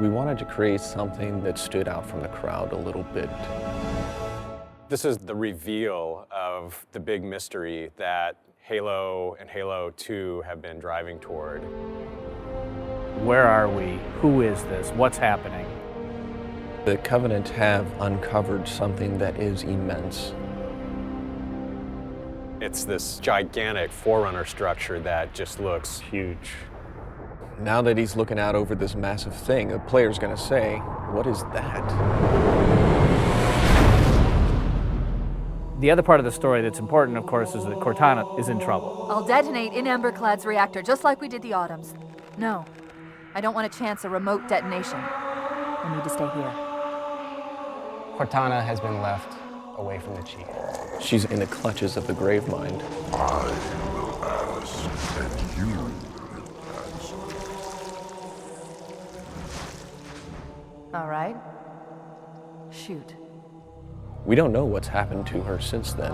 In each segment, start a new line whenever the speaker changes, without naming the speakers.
We wanted to create something that stood out from the crowd a little bit.
This is the reveal of the big mystery that Halo and Halo 2 have been driving toward.
Where are we? Who is this? What's happening?
The Covenant have uncovered something that is immense.
It's this gigantic Forerunner structure that just looks huge.
Now that he's looking out over this massive thing, the player's gonna say, what is that?
The other part of the story that's important, of course, is that Cortana is in trouble.
I'll detonate in Emberclad's reactor, just like we did the Autumns. No, I don't want to chance a remote detonation. I need to stay here.
Cortana has been left away from the Chief.
She's in the clutches of the Gravemind.
I will ask, and you will answer.
All right. Shoot.
We don't know what's happened to her since then.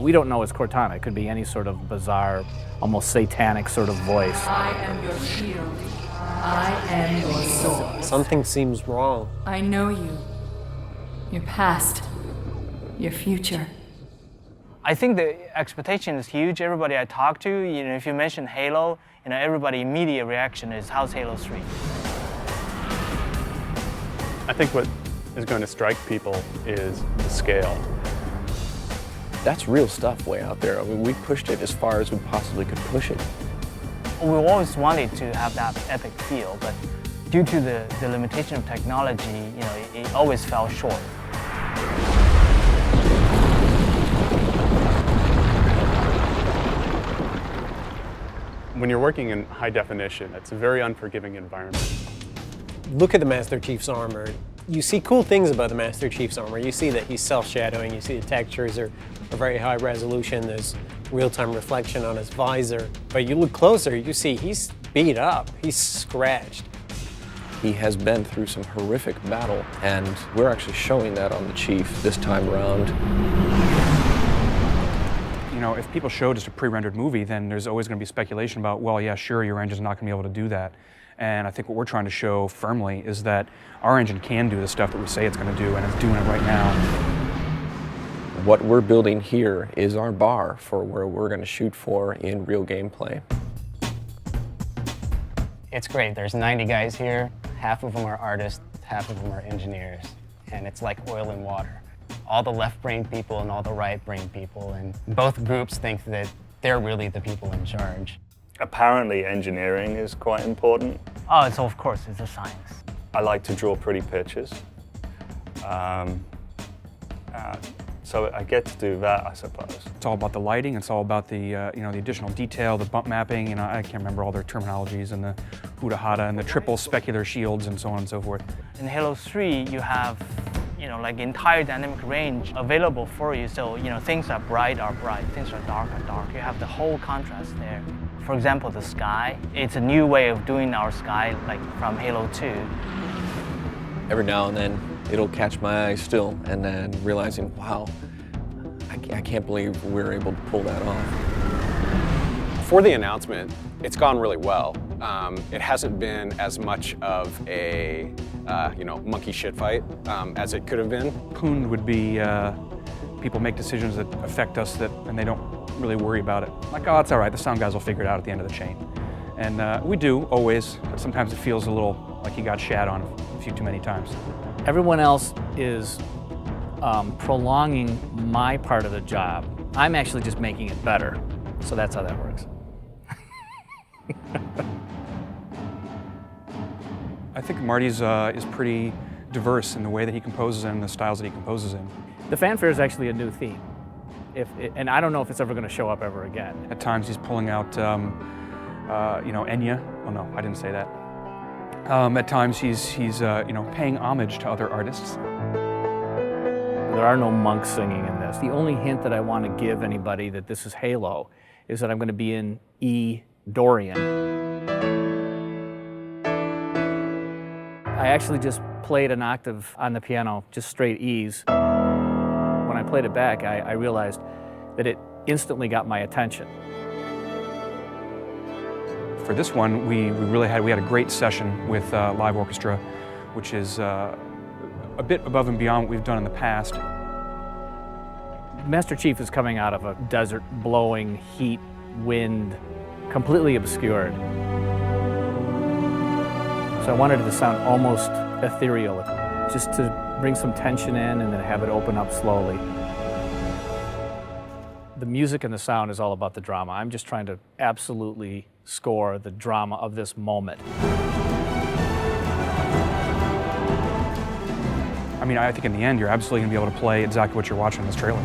We don't know it's Cortana. It could be any sort of bizarre, almost satanic sort of voice.
I am your shield. I am your sword.
Something seems wrong.
I know you. Your past. Your future.
I think the expectation is huge. Everybody I talk to, if you mention Halo, everybody immediate reaction is, how's Halo 3?
I think what is going to strike people is the scale.
That's real stuff way out there. I mean, we pushed it as far as we possibly could push it.
We always wanted to have that epic feel, but due to the limitation of technology, it always fell short.
When you're working in high definition, it's a very unforgiving environment.
Look at the Master Chief's armor. You see cool things about the Master Chief's armor. You see that he's self-shadowing. You see the textures are very high resolution. There's real-time reflection on his visor. But you look closer, you see he's beat up. He's scratched.
He has been through some horrific battle, and we're actually showing that on the Chief this time around.
If people show just a pre-rendered movie, then there's always going to be speculation about, well, yeah, sure, your engine's not going to be able to do that. And I think what we're trying to show firmly is that our engine can do the stuff that we say it's going to do, and it's doing it right now.
What we're building here is our bar for where we're going to shoot for in real gameplay.
It's great. There's 90 guys here. Half of them are artists, half of them are engineers. And it's like oil and water. All the left-brain people and all the right-brain people, and both groups think that they're really the people in charge.
Apparently engineering is quite important.
Oh, of course, it's a science.
I like to draw pretty pictures. So I get to do that, I suppose.
It's all about the lighting. It's all about the the additional detail, the bump mapping. I can't remember all their terminologies, and the Huda Hada and the triple specular shields and so on and so forth.
In Halo 3, you have like entire dynamic range available for you. So things are bright, things are dark. You have the whole contrast there. For example, the sky. It's a new way of doing our sky, like from Halo 2.
Every now and then, it'll catch my eye still, and then realizing, wow, I can't believe we're able to pull that off.
For the announcement, it's gone really well. It hasn't been as much of a monkey shit fight as it could have been.
Poon would be people make decisions that affect us and they don't really worry about it. Like, oh, it's all right, the sound guys will figure it out at the end of the chain. And we do, always, but sometimes it feels a little like you got shat on a few too many times.
Everyone else is prolonging my part of the job. I'm actually just making it better. So that's how that works.
I think Marty's is pretty diverse in the way that he composes and the styles that he composes in.
The fanfare is actually a new theme. And I don't know if it's ever going to show up ever again.
At times he's pulling out, Enya. Oh no, I didn't say that. At times he's paying homage to other artists.
There are no monks singing in this. The only hint that I want to give anybody that this is Halo is that I'm going to be in E Dorian. I actually just played an octave on the piano, just straight E's. When I played it back, I realized that it instantly got my attention.
For this one, we had a great session with live orchestra, which is a bit above and beyond what we've done in the past.
Master Chief is coming out of a desert, blowing heat, wind, completely obscured. So I wanted it to sound almost ethereal, just to bring some tension in and then have it open up slowly. The music and the sound is all about the drama. I'm just trying to absolutely score the drama of this moment.
I mean, I think in the end, you're absolutely going to be able to play exactly what you're watching in this trailer.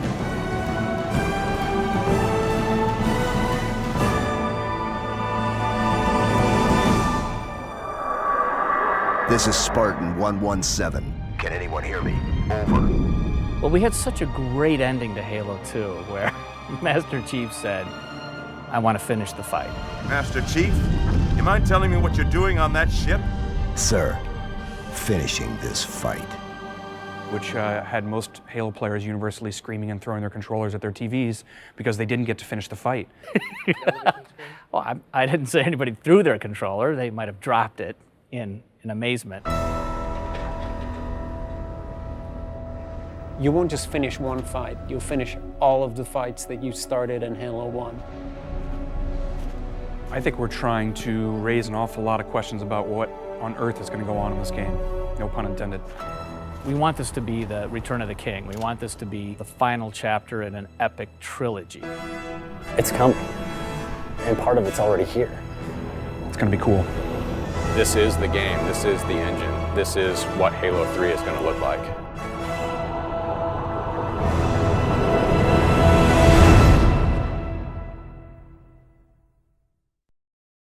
This is Spartan 117. Can anyone hear me? Over.
Well, we had such a great ending to Halo 2, where Master Chief said, I want to finish the fight.
Master Chief, you mind telling me what you're doing on that ship?
Sir, finishing this fight.
Which had most Halo players universally screaming and throwing their controllers at their TVs because they didn't get to finish the fight.
Well, I didn't say anybody threw their controller. They might have dropped it in amazement.
You won't just finish one fight, you'll finish all of the fights that you started in Halo 1.
I think we're trying to raise an awful lot of questions about what on earth is going to go on in this game. No pun intended.
We want this to be the Return of the King. We want this to be the final chapter in an epic trilogy.
It's coming, and part of it's already here.
It's going to be cool.
This is the game. This is the engine. This is what Halo 3 is going to look like.